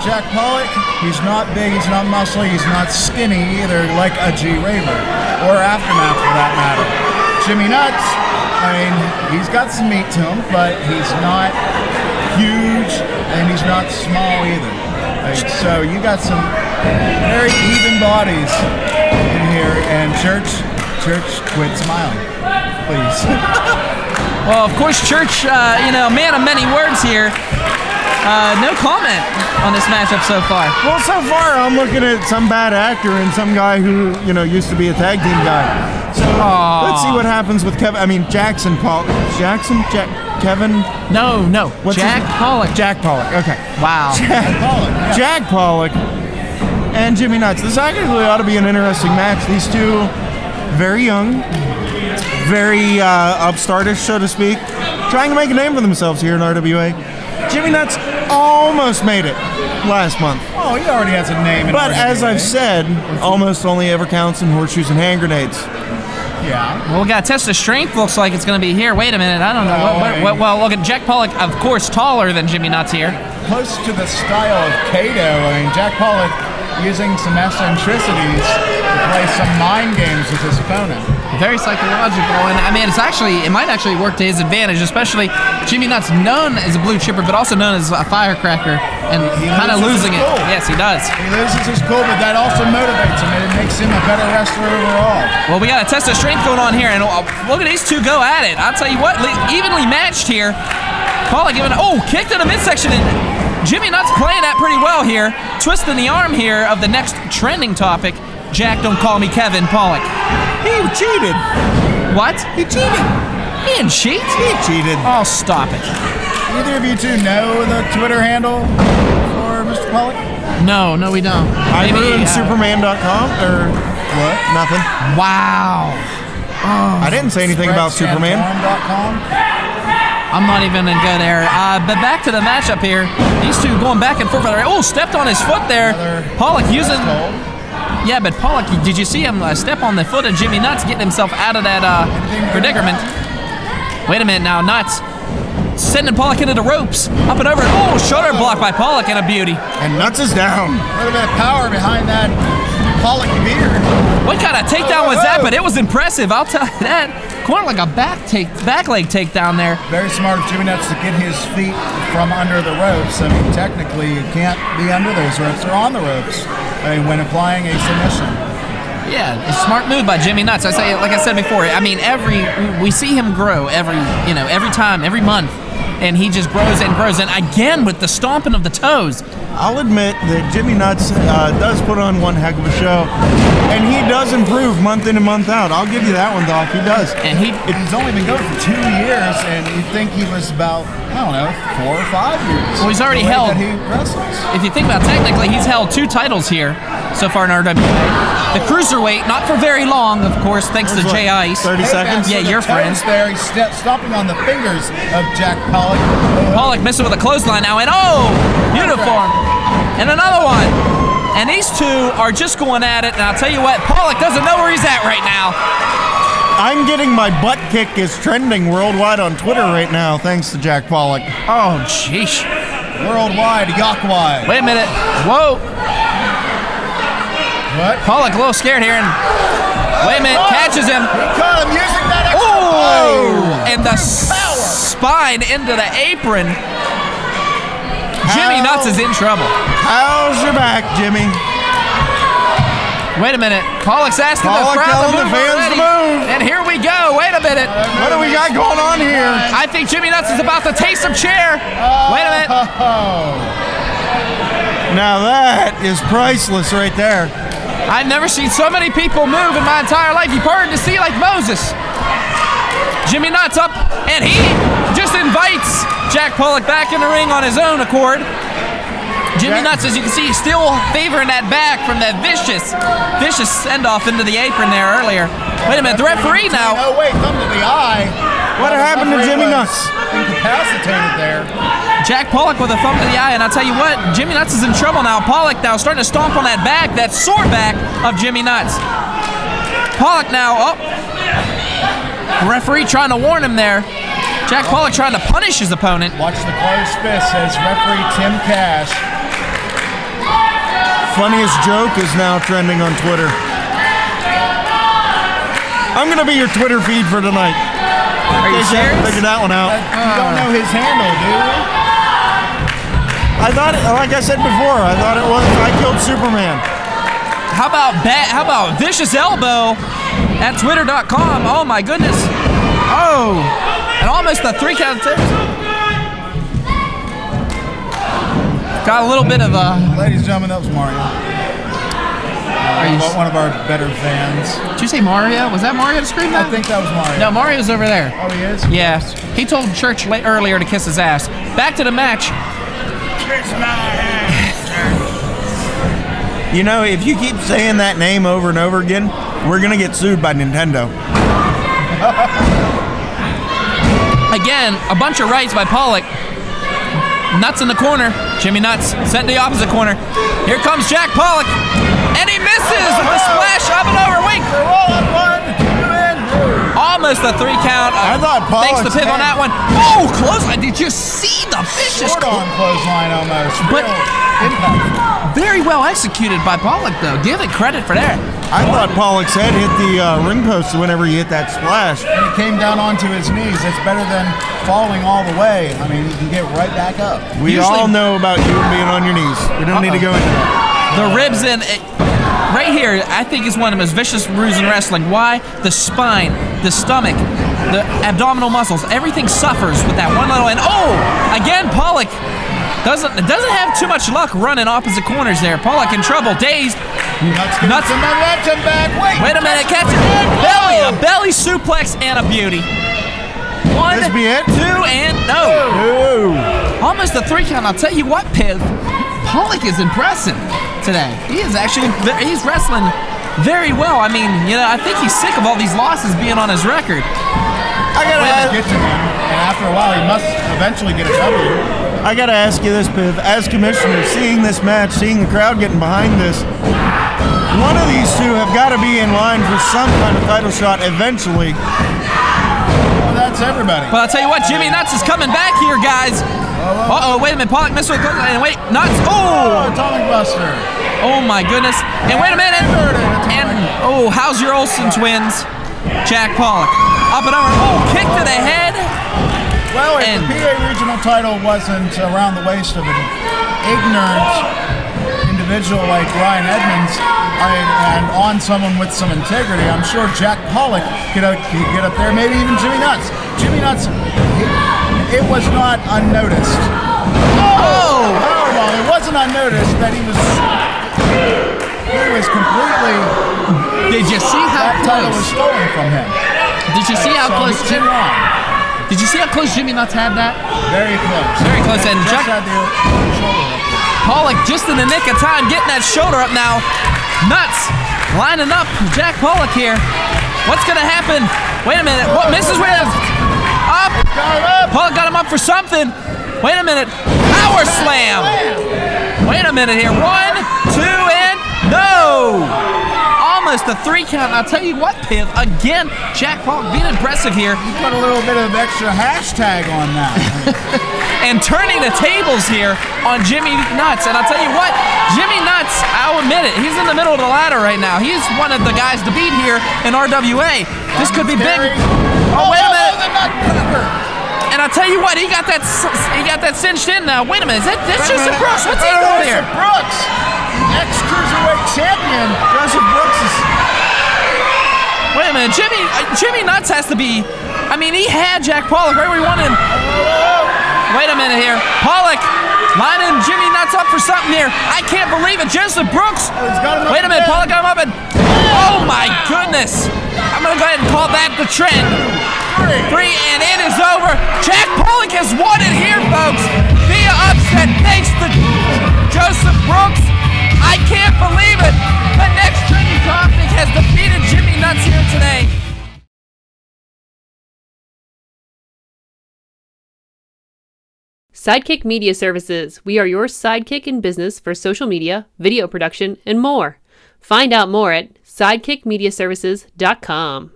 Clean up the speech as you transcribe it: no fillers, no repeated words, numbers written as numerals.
Jack Pollock, he's not big, he's not muscly, he's not skinny either, like a G Raver, or Aftermath for that matter. Jimmy Nuts, I mean, he's got some meat to him, but he's not huge, and he's not small either. So you got some very even bodies in here, and Church, quit smiling, please. Well, of course, Church, man of many words here. No comment on this matchup so far. Well, so far I'm looking at some bad actor and some guy who, used to be a tag team guy. So let's see what happens with Kevin. I mean, Kevin? No. Jack Pollock. Jack Pollock, okay. Wow. Jack Pollock and Jimmy Nuts. This actually ought to be an interesting match. These two, very young, very upstartish, so to speak, trying to make a name for themselves here in RWA. Jimmy Nuts almost made it last month. Oh, he already has a name in But RWA. as I've said, almost only ever counts in horseshoes and hand grenades. Yeah. Well, we got a test of strength. Looks like it's going to be here. Wait a minute. I don't know. Well, look at Jack Pollock, of course, taller than Jimmy Nuts here. Close to the style of Kato. I mean, Jack Pollock using some eccentricities to play some mind games with his opponent. Very psychological, and I mean, it might actually work to his advantage, especially Jimmy Nuts, known as a blue chipper, but also known as a firecracker, and kind of losing it. Cool. Yes, he does. He loses his cool, but that also motivates him, and it makes him a better wrestler overall. Well, we got a test of strength going on here, and look at these two go at it. I'll tell you what, evenly matched here. Pollock giving, kick to the midsection, and Jimmy Nuts playing that pretty well here, twisting the arm here of the next trending topic. Jack, don't call me Kevin Pollock. He cheated. What? He cheated. He didn't cheat. He cheated. Oh, stop it. Either of you two know the Twitter handle for Mr. Pollock? No, we don't. I ruined Superman.com, or what? Nothing. Wow. Oh, I didn't say anything about Superman. I'm not even going to go there. But back to the matchup here. These two going back and forth. Oh, stepped on his foot there. Pollock using... Yeah, but Pollock, did you see him step on the foot of Jimmy Nuts, getting himself out of that predicament? Wait a minute now, Nuts sending Pollock into the ropes, up and over. Oh, shoulder block by Pollock, and a beauty. And Nuts is down. A little bit of power behind that Pollock beard. What kind of takedown was that? But it was impressive, I'll tell you that. Quite like a back leg takedown there. Very smart of Jimmy Nuts to get his feet from under the ropes. I mean, technically, you can't be under those ropes or on the ropes. I mean, when applying a submission. Yeah, a smart move by Jimmy Nuts. Like I said before, I mean, we see him grow every time, every month, and he just grows and grows. And again, with the stomping of the toes. I'll admit that Jimmy Nuts does put on one heck of a show, and he does improve month in and month out. I'll give you that one, Doc. He does. And he's only been going for 2 years, and you'd think he was about, 4 or 5 years. Well, he's already held. That he wrestles. If you think about it, technically, he's held 2 titles here so far in RWA. The cruiserweight, not for very long, of course, thanks to Jay Ice. 30 seconds. Yeah, your friend. There, he's stomping on the fingers of Jack Pollock. Pollock missing with a clothesline now, and uniform. And another one. And these two are just going at it, and I'll tell you what, Pollock doesn't know where he's at right now. I'm getting my butt kick is trending worldwide on Twitter right now, thanks to Jack Pollock. Oh, jeez. Worldwide, Yakwide. Wait a minute. Whoa. What? Pollock a little scared here, and wait a minute, catches him. He caught him using that extra Oh! And the spine into the apron. Jimmy Nuts is in trouble. How's your back, Jimmy? Wait a minute. Pollock's asking Pollock the crowd to telling move the fans already. to move. And here we go. Wait a minute. What do we got going on here? I think Jimmy Nuts is about to taste some chair. Wait a minute. Now that is priceless right there. I've never seen so many people move in my entire life. You parted the sea like Moses. Jimmy Nuts up, and he just invites Jack Pollock back in the ring on his own accord. Jimmy Nuts, as you can see, still favoring that back from that vicious send-off into the apron there earlier. Wait a minute, the referee now. Oh, wait, thumb to the eye. What happened to Jimmy Nuts? Incapacitated there. Jack Pollock with a thumb to the eye, and I'll tell you what, Jimmy Nuts is in trouble now. Pollock now starting to stomp on that back, that sore back of Jimmy Nuts. Pollock now, referee trying to warn him there. Jack Pollock trying to punish his opponent. Watch the closed fist, says referee Tim Cash. funniest joke is now trending on Twitter. I'm going to be your Twitter feed for tonight. Are you serious? Figure that one out. You don't know his handle, do you? I thought, like I said before, I thought it was I killed Superman. How about Vicious Elbow at twitter.com? Oh my goodness. Oh, and almost a 3 count. Got a little bit of a... Ladies and gentlemen, that was Mario. One of our better fans. Did you say Mario? Was that Mario to scream that? I think that was Mario. No, Mario's over there. Oh, he is? Yeah. He told Church earlier to kiss his ass. Back to the match. Kiss my ass, Church. You know, if you keep saying that name over and over again, we're going to get sued by Nintendo. Again, a bunch of rights by Pollock. Nuts in the corner. Jimmy Nuts sent to the opposite corner. Here comes Jack Pollock. And he misses with a splash up and over. Wait. Almost a 3 count. I thought Pollock's thanks to Piv on that one. Oh, clothesline. Did you see the vicious Short on clothesline almost. But Impact. very well executed by Pollock, though. Give it credit for that. I thought Pollock's head hit the ring post whenever he hit that splash. And he came down onto his knees. It's better than falling all the way. I mean, you can get right back up. We all know about you being on your knees. We don't need to go into that. The ribs in right here, I think, is one of the most vicious bruises in wrestling. Why? The spine, the stomach, the abdominal muscles, everything suffers with that one little end. Oh, again, Pollock doesn't have too much luck running opposite corners there. Pollock in trouble, dazed. Nuts. Back. Wait a minute, catch it. A belly suplex and a beauty. 1, This be it? 2, and no. Almost a 3 count. I'll tell you what, Piv. Pollock is impressive today. He's wrestling very well. I mean, I think he's sick of all these losses being on his record. I gotta Get to him, and after a while, he must eventually get a W. I gotta ask you this, Piv. As commissioner, seeing this match, seeing the crowd getting behind this, one of these two have got to be in line for some kind of title shot eventually. Well, that's everybody. But I'll tell you what, Jimmy Nuts is coming back here, guys. Uh-oh, wait a minute. Pollock missed with and wait, Nuts. Oh! Atomic Buster. Oh, my goodness. And wait a minute. And, how's your Olsen twins? Jack Pollock. Up and over. Oh, kick to the head. Well, if the PA regional title wasn't around the waist of an ignorant individual like Ryan Edmonds and on someone with some integrity, I'm sure Jack Pollock could get up there, maybe even Jimmy Nuts. Jimmy Nuts, it was not unnoticed. Oh! Powerbomb. It wasn't unnoticed that he was completely... Did you see how that title was close? stolen from him. Did you see how close Jimmy? Did you see how close Jimmy Nuts had that? Very close. Very close. And Just Jack had the shoulder up. Pollock just in the nick of time getting that shoulder up now. Nuts lining up Jack Pollock here. What's going to happen? Wait a minute. What misses with him? Up. Pollock got him up for something. Wait a minute. Power slam. Wait a minute here. 1, 2, and no. Almost a 3 count. And I'll tell you what, Piv. Again, Jack Pollock being impressive here. You put a little bit of extra hashtag on that. And turning the tables here on Jimmy Nuts. And I'll tell you what, Jimmy Nuts, I'll admit it, he's in the middle of the ladder right now. He's one of the guys to beat here in RWA. This could be big. Oh, wait a minute. And I'll tell you what, he got that cinched in now. Wait a minute, that's Joseph Brooks. What's he doing here? Brooks, ex-cruiserweight champion. Joseph Brooks is... Wait a minute, Jimmy Nuts has to be... I mean, he had Jack Pollock right where he wanted him. Wait a minute here. Pollock lining Jimmy Nuts up for something here. I can't believe it. Joseph Brooks. Wait a minute. Pollock got him up and... Oh, my goodness. I'm going to go ahead and call that the trend. 3, and it is over. Jack Pollock has won it here, folks. Via upset thanks to Joseph Brooks. I can't believe it. The next trending topic has defeated Jimmy Nuts here today. Sidekick Media Services. We are your sidekick in business for social media, video production, and more. Find out more at sidekickmediaservices.com.